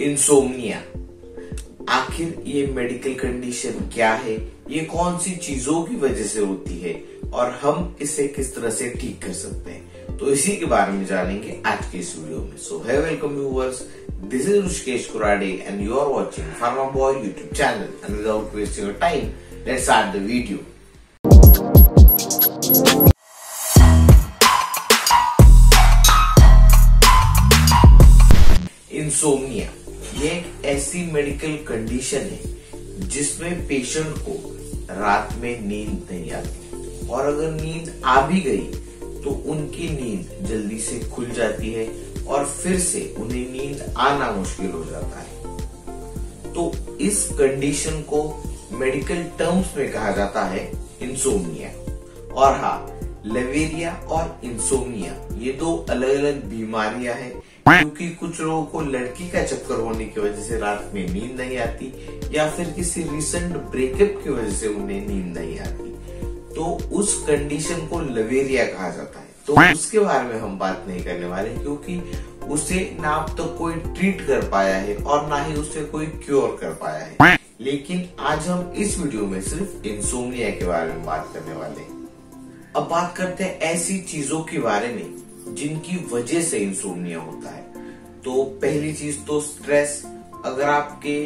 Insomnia आखिर ये medical condition क्या है, ये कौन सी चीजों की वजह से होती है और हम इसे किस तरह से ठीक कर सकते हैं, तो इसी के बारे में जानेंगे आज के इस वीडियो में। So hey welcome viewers, this is Rishikesh Kurade and you are watching pharma boy YouTube channel and without wasting your time let's start the video. Insomnia ये एक ऐसी मेडिकल कंडीशन है जिसमें पेशेंट को रात में नींद नहीं आती और अगर नींद आ भी गई तो उनकी नींद जल्दी से खुल जाती है और फिर से उन्हें नींद आना मुश्किल हो जाता है। तो इस कंडीशन को मेडिकल टर्म्स में कहा जाता है इंसोम्निया। और हाँ, लेवेरिया और इंसोम्निया ये दो अलग अलग बीमारियां हैं, क्योंकि कुछ लोगों को लड़की का चक्कर होने की वजह से रात में नींद नहीं आती या फिर किसी रिसेंट ब्रेकअप की वजह से उन्हें नींद नहीं आती, तो उस कंडीशन को लेवेरिया कहा जाता है। तो उसके बारे में हम बात नहीं करने वाले, क्योंकि उसे ना अब तक कोई ट्रीट कर पाया है और ना ही उसे कोई क्योर कर पाया है। लेकिन आज हम इस वीडियो में सिर्फ इंसोम्निया के बारे में बात करने वाले हैं। अब बात करते हैं ऐसी चीजों के बारे में जिनकी वजह से इंसोम्निया होता है। तो पहली चीज तो स्ट्रेस। अगर आपके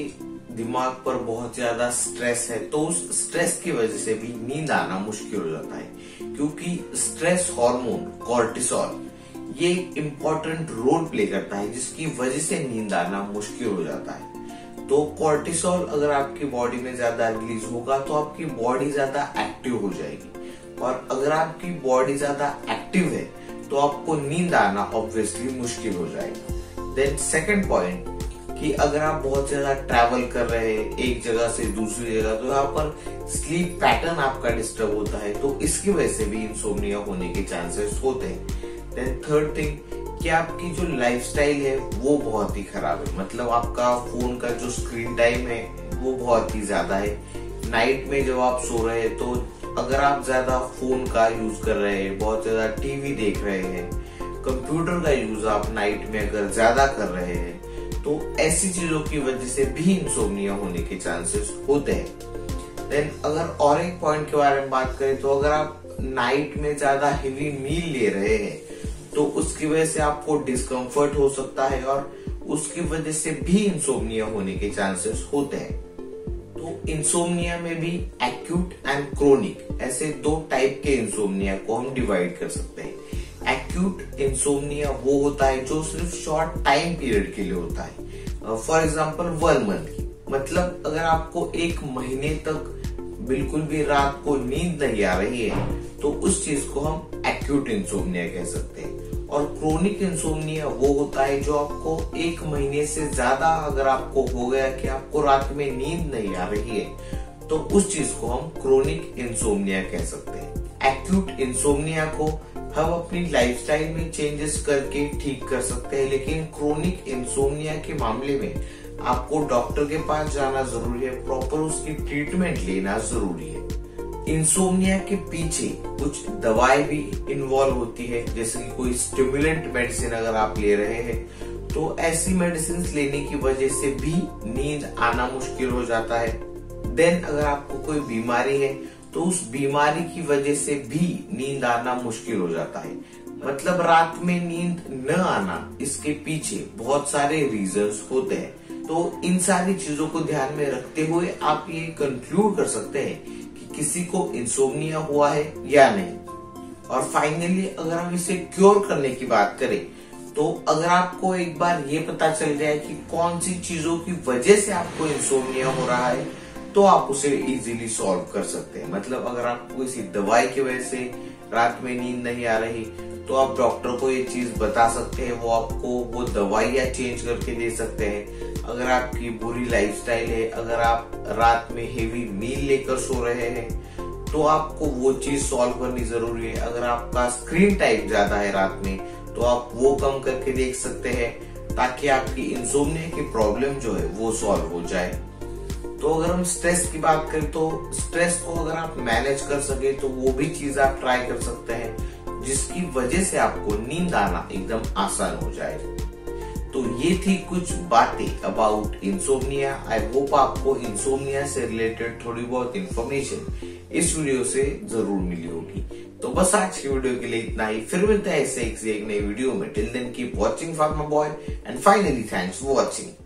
दिमाग पर बहुत ज्यादा स्ट्रेस है तो उस स्ट्रेस की वजह से भी नींद आना मुश्किल हो जाता है, क्योंकि स्ट्रेस हार्मोन कॉर्टिसोल ये एक इम्पोर्टेंट रोल प्ले करता है जिसकी वजह से नींद आना मुश्किल हो जाता है। तो कॉर्टिसोल अगर आपकी बॉडी में ज्यादा रिलीज होगा तो आपकी बॉडी ज्यादा एक्टिव हो जाएगी, और अगर आपकी बॉडी ज्यादा एक्टिव है तो आपको नींद आना ऑब्वियसली मुश्किल हो जाएगा। देन सेकंड पॉइंट कि अगर आप बहुत ज्यादा ट्रैवल कर रहे हैं एक जगह से दूसरी जगह, तो यहाँ पर स्लीप पैटर्न आपका डिस्टर्ब होता है, तो इसकी वजह से भी इंसोम्निया होने के चांसेस होते हैं। देन थर्ड थिंग कि आपकी जो लाइफस्टाइल है वो बहुत ही खराब है, मतलब आपका फोन का जो स्क्रीन टाइम है वो बहुत ही ज्यादा है। नाइट में जब आप सो रहे हैं तो अगर आप ज्यादा फोन का यूज कर रहे हैं, बहुत ज्यादा टीवी देख रहे हैं, कंप्यूटर का यूज आप नाइट में अगर ज्यादा कर रहे हैं, तो ऐसी चीजों की वजह से भी इंसोम्निया होने के चांसेस होते हैं। देन अगर और एक पॉइंट के बारे में बात करें तो अगर आप नाइट में ज्यादा हेवी मील ले रहे हैं तो उसकी वजह से आपको डिस्कम्फर्ट हो सकता है और उसकी वजह से भी इंसोम्निया होने के चांसेस होते हैं। तो इंसोम्निया में भी एक्यूट एंड क्रोनिक ऐसे दो टाइप के इंसोम्निया को हम डिवाइड कर सकते हैं। एक्यूट इंसोम्निया वो होता है जो सिर्फ शॉर्ट टाइम पीरियड के लिए होता है, फॉर एग्जांपल 1 मंथ, मतलब अगर आपको 1 महीने तक बिल्कुल भी रात को नींद नहीं आ रही है तो उस चीज को हम एक्यूट इंसोम्निया कह सकते हैं। और क्रोनिक इंसोम्निया वो होता है जो आपको 1 महीने से ज्यादा अगर आपको हो गया कि आपको रात में नींद नहीं आ रही है, तो उस चीज को हम क्रोनिक इंसोम्निया कह सकते हैं। एक्यूट इंसोम्निया को हम अपनी लाइफस्टाइल में चेंजेस करके ठीक कर सकते हैं, लेकिन क्रोनिक इंसोम्निया के मामले में आपको डॉक्टर के पास जाना जरूरी है, प्रॉपर उसकी ट्रीटमेंट लेना जरूरी है। इंसोम्निया के पीछे कुछ दवाई भी इन्वॉल्व होती है, जैसे कि कोई स्टिमुलेंट मेडिसिन अगर आप ले रहे हैं तो ऐसी मेडिसिन लेने की वजह से भी नींद आना मुश्किल हो जाता है। देन अगर आपको कोई बीमारी है तो उस बीमारी की वजह से भी नींद आना मुश्किल हो जाता है, मतलब रात में नींद न आना, इसके पीछे बहुत सारे रीजंस होते हैं। तो इन सारी चीजों को ध्यान में रखते हुए आप ये कंक्लूड कर सकते हैं कि किसी को इंसोम्निया हुआ है या नहीं। और फाइनली अगर हम इसे क्योर करने की बात करें तो अगर आपको एक बार ये पता चल जाए कि कौन सी चीजों की वजह से आपको इंसोम्निया हो रहा है तो आप उसे इजीली सॉल्व कर सकते हैं। मतलब अगर आपको किसी दवाई की वजह से रात में नींद नहीं आ रही तो आप डॉक्टर को ये चीज बता सकते हैं, वो आपको वो दवाइयाँ चेंज करके दे सकते हैं। अगर आपकी बुरी लाइफस्टाइल है, अगर आप रात में हेवी मील लेकर सो रहे हैं तो आपको वो चीज सॉल्व करनी जरूरी है। अगर आपका स्क्रीन टाइम ज्यादा है रात में तो आप वो कम करके देख सकते हैं, ताकि आपकी इंसोम्निया की प्रॉब्लम जो है वो सॉल्व हो जाए। तो अगर हम स्ट्रेस की बात करें तो स्ट्रेस को अगर आप मैनेज कर सके तो वो भी चीज आप ट्राई कर सकते हैं जिसकी वजह से आपको नींद आना एकदम आसान हो जाए। तो ये थी कुछ बातें अबाउट इंसोम्निया। आई होप आपको इंसोम्निया से रिलेटेड थोड़ी बहुत इंफॉर्मेशन इस वीडियो से जरूर मिली होगी। तो बस आज की वीडियो के लिए इतना ही, फिर मिलते हैं ऐसे एक नई वीडियो में। Till then keep watching Pharma Boy and finally thanks for watching.